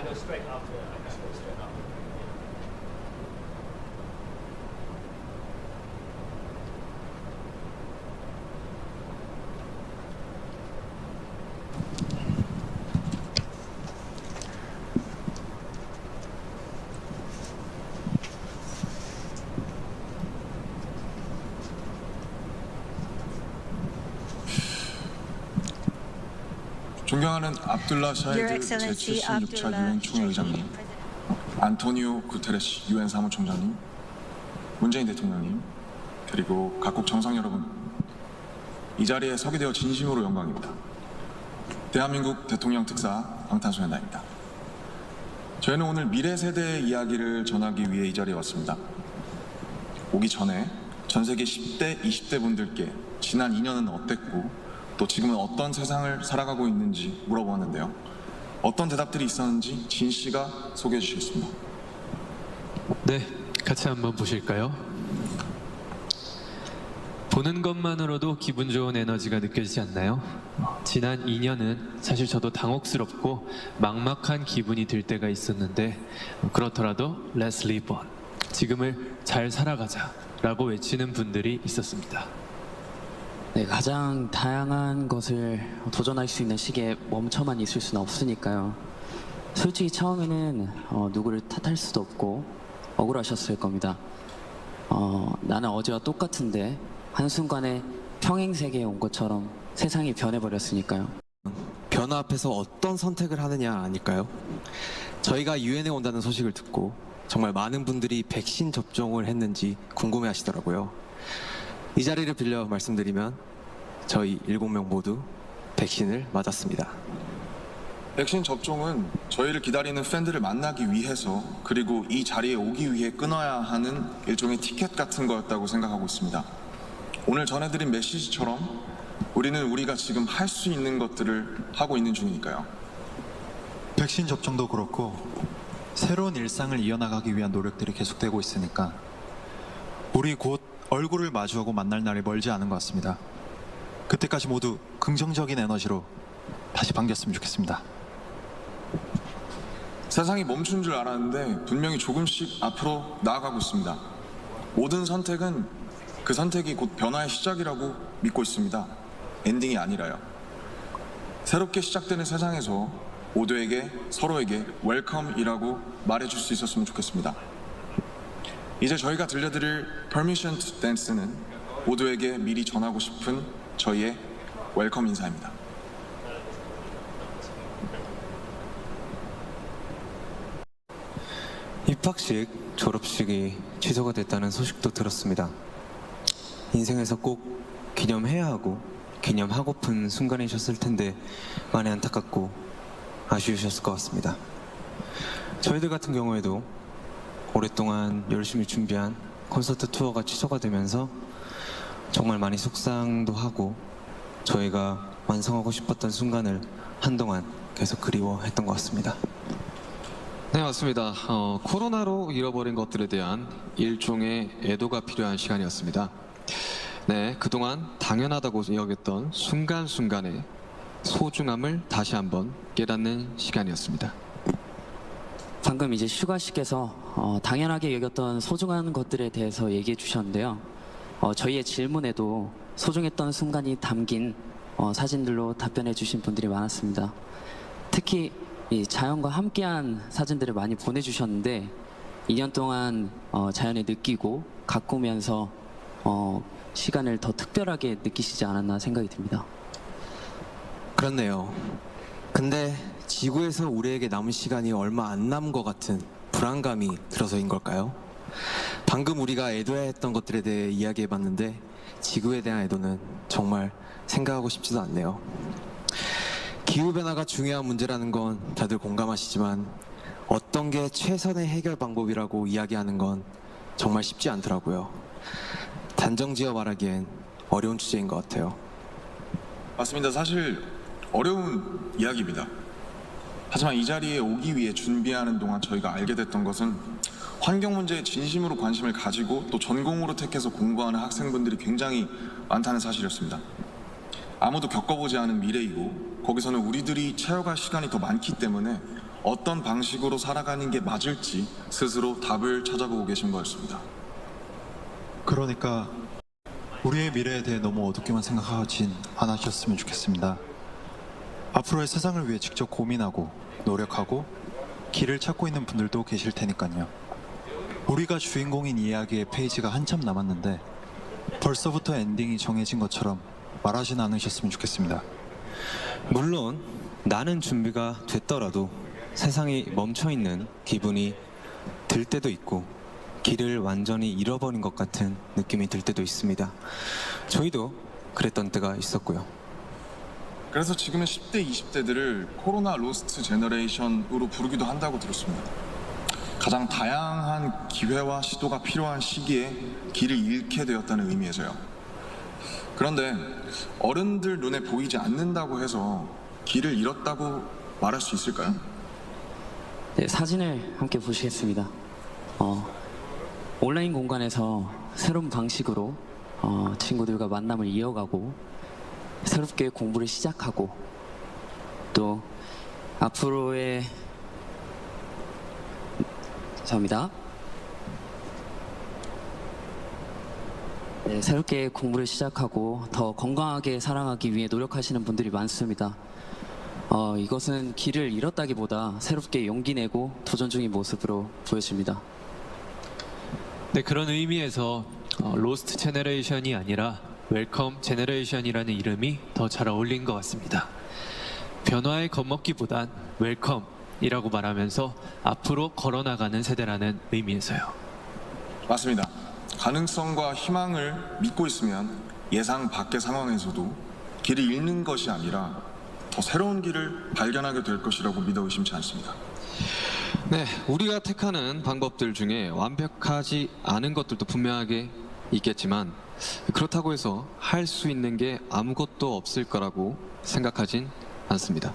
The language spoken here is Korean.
go straight after. I can go straight after. 존경하는 압둘라 Your 샤히드 Excellency 제76차 Abdullah 유엔 총회의장님, 안토니오 구테레시 유엔 사무총장님, 문재인 대통령님, 그리고 각국 정상 여러분, 이 자리에 서게 되어 진심으로 영광입니다. 대한민국 대통령 특사 방탄소년단입니다. 저희는 오늘 미래 세대의 이야기를 전하기 위해 이 자리에 왔습니다. 오기 전에 전 세계 10대, 20대 분들께 지난 2년은 어땠고 또 지금은 어떤 세상을 살아가고 있는지 물어보았는데요. 어떤 대답들이 있었는지 진 씨가 소개해 주시겠습니다. 네, 같이 한번 보실까요? 보는 것만으로도 기분 좋은 에너지가 느껴지지 않나요? 지난 2년은 사실 저도 당혹스럽고 막막한 기분이 들 때가 있었는데 그렇더라도 Let's live on, 지금을 잘 살아가자 라고 외치는 분들이 있었습니다. 네, 가장 다양한 것을 도전할 수 있는 시기에 멈춰만 있을 수는 없으니까요. 솔직히 처음에는 누구를 탓할 수도 없고 억울하셨을 겁니다. 나는 어제와 똑같은데 한순간에 평행세계에 온 것처럼 세상이 변해버렸으니까요. 변화 앞에서 어떤 선택을 하느냐 아닐까요? 저희가 유엔에 온다는 소식을 듣고 정말 많은 분들이 백신 접종을 했는지 궁금해 하시더라고요. 이 자리를 빌려 말씀드리면 저희 7명 모두 백신을 맞았습니다. 백신 접종은 저희를 기다리는 팬들을 만나기 위해서, 그리고 이 자리에 오기 위해 끊어야 하는 일종의 티켓 같은 거였다고 생각하고 있습니다. 오늘 전해드린 메시지처럼 우리는 우리가 지금 할 수 있는 것들을 하고 있는 중이니까요. 백신 접종도 그렇고 새로운 일상을 이어나가기 위한 노력들이 계속되고 있으니까 우리 곧 얼굴을 마주하고 만날 날이 멀지 않은 것 같습니다. 그때까지 모두 긍정적인 에너지로 다시 반겼으면 좋겠습니다. 세상이 멈춘 줄 알았는데 분명히 조금씩 앞으로 나아가고 있습니다. 모든 선택은 그 선택이 곧 변화의 시작이라고 믿고 있습니다. 엔딩이 아니라요. 새롭게 시작되는 세상에서 모두에게, 서로에게 웰컴이라고 말해줄 수 있었으면 좋겠습니다. 이제 저희가 들려드릴 Permission to Dance는 모두에게 미리 전하고 싶은 저희의 웰컴 인사입니다. 입학식, 졸업식이 취소가 됐다는 소식도 들었습니다. 인생에서 꼭 기념해야 하고 기념하고픈 순간이셨을 텐데 많이 안타깝고 아쉬우셨을 것 같습니다. 저희들 같은 경우에도 오랫동안 열심히 준비한 콘서트 투어가 취소가 되면서 정말 많이 속상도 하고 저희가 완성하고 싶었던 순간을 한동안 계속 그리워했던 것 같습니다. 네, 맞습니다. 코로나로 잃어버린 것들에 대한 일종의 애도가 필요한 시간이었습니다. 네, 그동안 당연하다고 여겼던 순간순간의 소중함을 다시 한번 깨닫는 시간이었습니다. 방금 이제 슈가 씨께서 당연하게 여겼던 소중한 것들에 대해서 얘기해 주셨는데요. 저희의 질문에도 소중했던 순간이 담긴 사진들로 답변해 주신 분들이 많았습니다. 특히 이 자연과 함께한 사진들을 많이 보내주셨는데 2년 동안 자연을 느끼고 가꾸면서 시간을 더 특별하게 느끼시지 않았나 생각이 듭니다. 그렇네요. 근데 지구에서 우리에게 남은 시간이 얼마 안 남은 것 같은 불안감이 들어서인 걸까요? 방금 우리가 애도해야 했던 것들에 대해 이야기해봤는데 지구에 대한 애도는 정말 생각하고 싶지도 않네요. 기후변화가 중요한 문제라는 건 다들 공감하시지만 어떤 게 최선의 해결 방법이라고 이야기하는 건 정말 쉽지 않더라고요. 단정지어 말하기엔 어려운 주제인 것 같아요. 맞습니다. 사실 어려운 이야기입니다. 하지만 이 자리에 오기 위해 준비하는 동안 저희가 알게 됐던 것은 환경 문제에 진심으로 관심을 가지고 또 전공으로 택해서 공부하는 학생분들이 굉장히 많다는 사실이었습니다. 아무도 겪어보지 않은 미래이고 거기서는 우리들이 채워갈 시간이 더 많기 때문에 어떤 방식으로 살아가는 게 맞을지 스스로 답을 찾아보고 계신 거였습니다. 그러니까 우리의 미래에 대해 너무 어둡게만 생각하진 않으셨으면 좋겠습니다. 앞으로의 세상을 위해 직접 고민하고 노력하고 길을 찾고 있는 분들도 계실 테니까요. 우리가 주인공인 이야기의 페이지가 한참 남았는데 벌써부터 엔딩이 정해진 것처럼 말하진 않으셨으면 좋겠습니다. 물론 나는 준비가 됐더라도 세상이 멈춰있는 기분이 들 때도 있고 길을 완전히 잃어버린 것 같은 느낌이 들 때도 있습니다. 저희도 그랬던 때가 있었고요. 그래서 지금은 10대, 20대들을 코로나 로스트 제너레이션으로 부르기도 한다고 들었습니다. 가장 다양한 기회와 시도가 필요한 시기에 길을 잃게 되었다는 의미에서요. 그런데 어른들 눈에 보이지 않는다고 해서 길을 잃었다고 말할 수 있을까요? 네, 사진을 함께 보시겠습니다. 온라인 공간에서 새로운 방식으로 친구들과 만남을 이어가고 새롭게 공부를 시작하고 또 앞으로의 죄송합니다. 네, 새롭게 공부를 시작하고 더 건강하게 살아가기 위해 노력하시는 분들이 많습니다. 이것은 길을 잃었다기보다 새롭게 용기 내고 도전 중인 모습으로 보여집니다. 네, 그런 의미에서 로스트 제너레이션이 아니라 웰컴 제너레이션이라는 이름이 더 잘 어울린 것 같습니다. 변화에 겁먹기보단 웰컴이라고 말하면서 앞으로 걸어나가는 세대라는 의미에서요. 맞습니다. 가능성과 희망을 믿고 있으면 예상 밖의 상황에서도 길을 잃는 것이 아니라 더 새로운 길을 발견하게 될 것이라고 믿어 의심치 않습니다. 네, 우리가 택하는 방법들 중에 완벽하지 않은 것들도 분명하게 있겠지만 그렇다고 해서 할 수 있는 게 아무것도 없을 거라고 생각하진 않습니다.